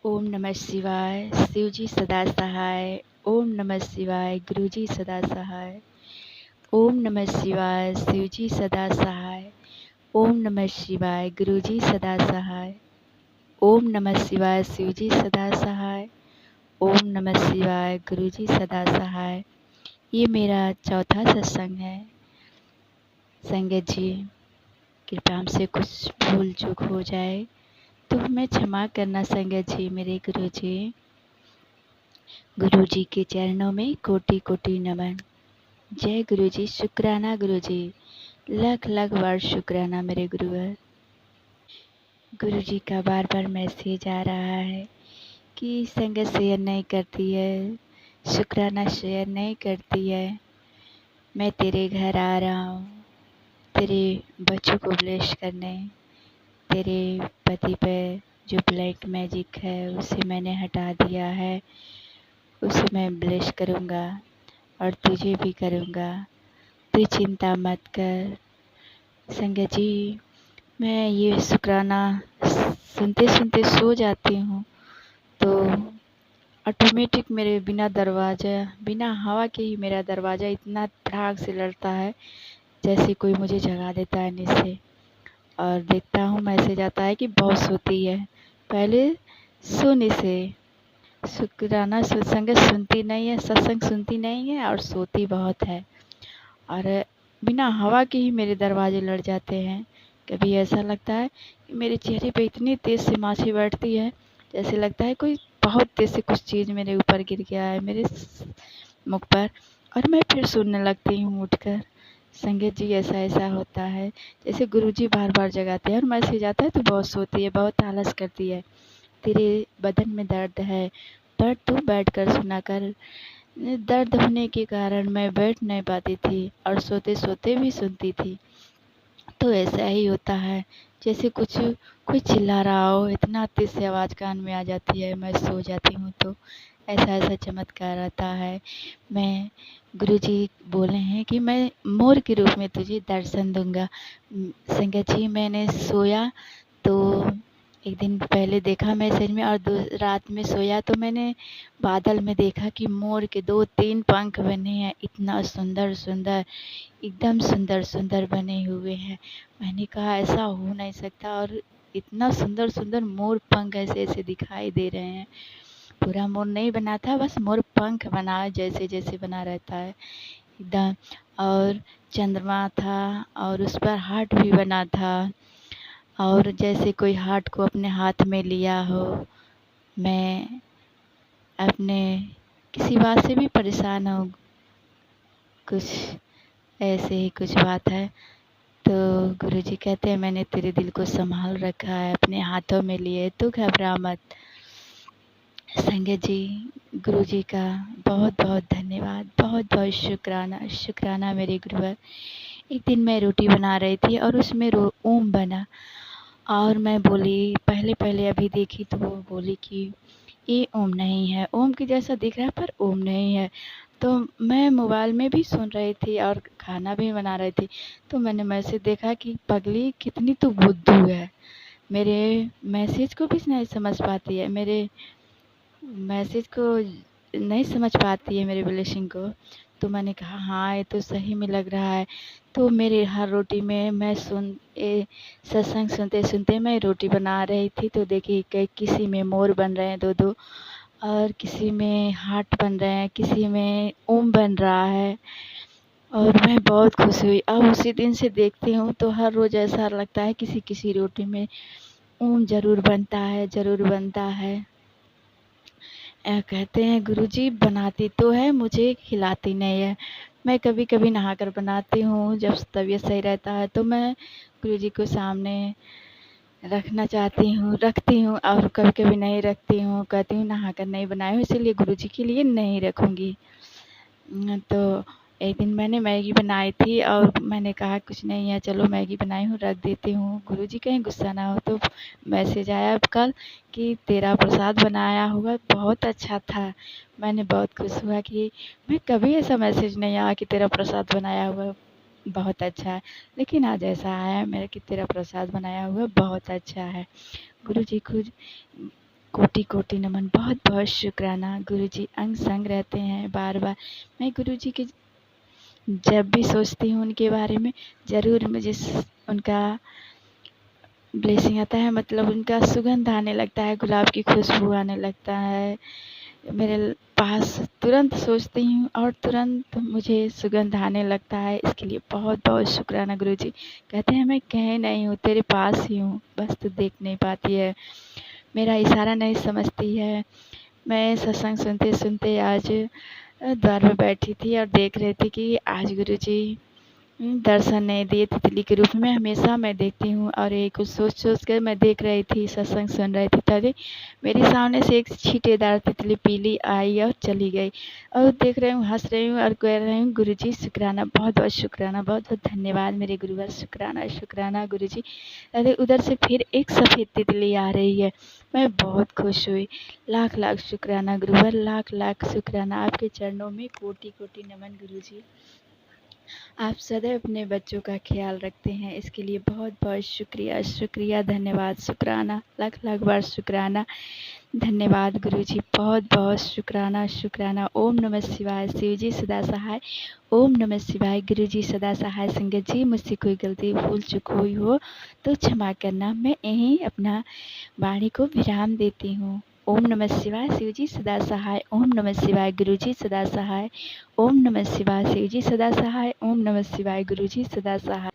ओम नमः शिवाय, शिव जी सदा सहाय। ओम नमः शिवाय, गुरु जी सदा सहाय। ओम नमः शिवाय, शिव जी सदा सहाय। ओम नमः शिवाय, गुरु जी सदा सहाय। ओम नमः शिवाय, शिव जी सदा सहाय। ओम नमः शिवाय, गुरु जी सदा सहाय। ये मेरा चौथा सत्संग है। संगत जी, कृपया हमसे कुछ भूल चूक हो जाए तो हमें क्षमा करना। संगत जी, मेरे गुरु जी, गुरु जी के चरणों में कोटि कोटि नमन। जय गुरु जी, शुक्राना गुरु जी, लख लख बार शुक्राना मेरे गुरुवर। गुरु जी का बार बार मैसेज आ रहा है कि संगत शेयर नहीं करती है, शुक्राना शेयर नहीं करती है। मैं तेरे घर आ रहा हूँ, तेरे बच्चों को ब्लेस करने। तेरे पति पे जो ब्लैक मैजिक है उसे मैंने हटा दिया है, उसे मैं ब्लेस करूँगा और तुझे भी करूँगा। तू चिंता मत कर। संगत जी, मैं ये शुक्राना सुनते सुनते सो जाती हूँ तो ऑटोमेटिक मेरे बिना हवा के ही मेरा दरवाज़ा इतना धड़ाक से लड़ता है जैसे कोई मुझे जगा देता है नीचे। और देखता हूँ मैसेज आता है कि बहुत सोती है। पहले सोने से शुक्राना संगत सुनती नहीं है, सत्संग सुनती नहीं है और सोती बहुत है। और बिना हवा के ही मेरे दरवाजे लड़ जाते हैं। कभी ऐसा लगता है कि मेरे चेहरे पे इतनी तेज़ से माछी बैठती है, जैसे लगता है कोई बहुत तेज़ से कुछ चीज़ मेरे ऊपर गिर गया है, मेरे मुख पर। और मैं फिर सुनने लगती हूँ उठकर। संगत जी, ऐसा ऐसा होता है जैसे गुरुजी बार बार जगाते हैं और मैसेज आता है तो बहुत सोती है, बहुत आलस करती है। तेरे बदन में दर्द है, पर तू बैठ कर सुना कर। दर्द होने के कारण मैं बैठ नहीं पाती थी और सोते सोते भी सुनती थी। तो ऐसा ही होता है जैसे कोई चिल्ला रहा हो, इतना तेज से आवाज़ कान में आ जाती है, मैं सो जाती हूँ तो ऐसा ऐसा चमत्कार आता है। मैं गुरुजी बोले हैं कि मैं मोर के रूप में तुझे दर्शन दूंगा। संगत जी, मैंने सोया तो एक दिन पहले देखा मैसेज में, और रात में सोया तो मैंने बादल में देखा कि मोर के 2-3 पंख बने हैं। इतना सुंदर सुंदर, एकदम सुंदर सुंदर बने हुए हैं। मैंने कहा ऐसा हो नहीं सकता, और इतना सुंदर सुंदर मोर पंख ऐसे ऐसे दिखाई दे रहे हैं। पूरा मोर नहीं बना था, बस मोर पंख बना जैसे जैसे बना रहता है एकदम। और चंद्रमा था और उस पर हार्ट भी बना था, और जैसे कोई हार्ट को अपने हाथ में लिया हो। मैं अपने किसी बात से भी परेशान हूँ, कुछ ऐसे ही कुछ बात है तो गुरुजी कहते हैं मैंने तेरे दिल को संभाल रखा है, अपने हाथों में लिए, तू घबरा मत। संगत जी, गुरुजी का बहुत बहुत धन्यवाद, बहुत बहुत शुक्राना शुक्राना मेरे गुरुवर। एक दिन मैं रोटी बना रही थी और उसमें ओम बना, और मैं बोली, पहले पहले अभी देखी तो वो बोली कि ये ओम नहीं है, ओम के जैसा दिख रहा है पर ओम नहीं है। तो मैं मोबाइल में भी सुन रही थी और खाना भी बना रही थी, तो मैंने मैसेज देखा कि पगली कितनी तू बुद्धू है, मेरे मैसेज को भी नहीं समझ पाती है, मेरे मैसेज को नहीं समझ पाती है, मेरे ब्लेसिंग को। तो मैंने कहा हाँ, ये तो सही में लग रहा है। तो मेरे हर रोटी में मैं सत्संग सुनते सुनते मैं रोटी बना रही थी तो देखी किसी में मोर बन रहे हैं 2-2, और किसी में हार्ट बन रहे हैं, किसी में ओम बन रहा है। और मैं बहुत खुश हुई। अब उसी दिन से देखती हूँ तो हर रोज़ ऐसा लगता है किसी किसी रोटी में ओम ज़रूर बनता है, ज़रूर बनता है। कहते हैं गुरुजी बनाती तो है, मुझे खिलाती नहीं है। मैं कभी कभी नहाकर बनाती हूँ, जब तबीयत सही रहता है तो मैं गुरुजी को सामने रखना चाहती हूँ, रखती हूँ, और कभी कभी नहीं रखती हूँ, कहती हूँ नहाकर नहीं बनाई हूँ इसीलिए गुरुजी के लिए नहीं रखूँगी। तो एक दिन मैंने मैगी बनाई थी और मैंने कहा कुछ नहीं है, चलो मैगी बनाई हूँ रख देती हूँ, गुरुजी कहीं गुस्सा ना हो। तो मैसेज आया कल कि तेरा प्रसाद बनाया हुआ बहुत अच्छा था। मैंने बहुत खुश हुआ कि मैं कभी ऐसा मैसेज नहीं आया कि तेरा प्रसाद बनाया हुआ बहुत अच्छा है, लेकिन आज ऐसा आया मेरा कि तेरा प्रसाद बनाया हुआ बहुत अच्छा है। गुरुजी खुद कोटि कोटि नमन, बहुत बहुत शुक्राना। गुरुजी अंग संग रहते हैं बार बार। मैं गुरुजी के जब भी सोचती हूँ उनके बारे में, ज़रूर मुझे उनका ब्लेसिंग आता है, मतलब उनका सुगंध आने लगता है, गुलाब की खुशबू आने लगता है मेरे पास। तुरंत सोचती हूँ और तुरंत मुझे सुगंध आने लगता है। इसके लिए बहुत बहुत शुक्राना गुरुजी। कहते हैं मैं कहीं नहीं हूँ, तेरे पास ही हूँ, बस तू देख नहीं पाती है, मेरा इशारा नहीं समझती है। मैं सत्संग सुनते सुनते आज द्वार में बैठी थी और देख रही थी कि आज गुरुजी दर्शन नहीं दिए तितली के रूप में। हमेशा मैं देखती हूँ और ये कुछ सोच सोच कर मैं देख रही थी, सत्संग सुन रही थी, तभी मेरे सामने से एक छींटेदार तितली पीली आई और चली गई। और देख रही हूँ, हंस रही हूँ और कह रही हूँ गुरुजी शुक्राना, बहुत बहुत शुक्राना, बहुत बहुत धन्यवाद मेरे गुरुवर, शुक्राना शुक्राना गुरुजी। अरे उधर से फिर एक सफ़ेद तितली आ रही है। मैं बहुत खुश हुई। लाख लाख शुक्राना गुरुवर, लाख लाख शुक्राना। आपके चरणों में कोटि कोटि नमन गुरुजी। आप सदैव अपने बच्चों का ख्याल रखते हैं, इसके लिए बहुत बहुत शुक्रिया शुक्रिया, धन्यवाद, शुक्राना, लाख लाख बार शुक्राना, धन्यवाद गुरुजी, बहुत बहुत शुक्राना शुक्राना। ओम नमः शिवाय। शिव जी सदा सहाय। ओम नमः शिवाय। गुरुजी सदा सहाय। संगत जी, मुझसे कोई गलती भूल चूक हुई हो तो क्षमा करना। मैं यहीं अपना वाणी को विराम देती हूँ। ओम नमः शिवाय। शिव जी सदा सहाय। ओम नमः शिवाय। गुरुजी सदा सहाय। ओम नमः शिवाय। शिव जी सदा सहाय। ओम नमः शिवाय। गुरुजी सदा सहाय।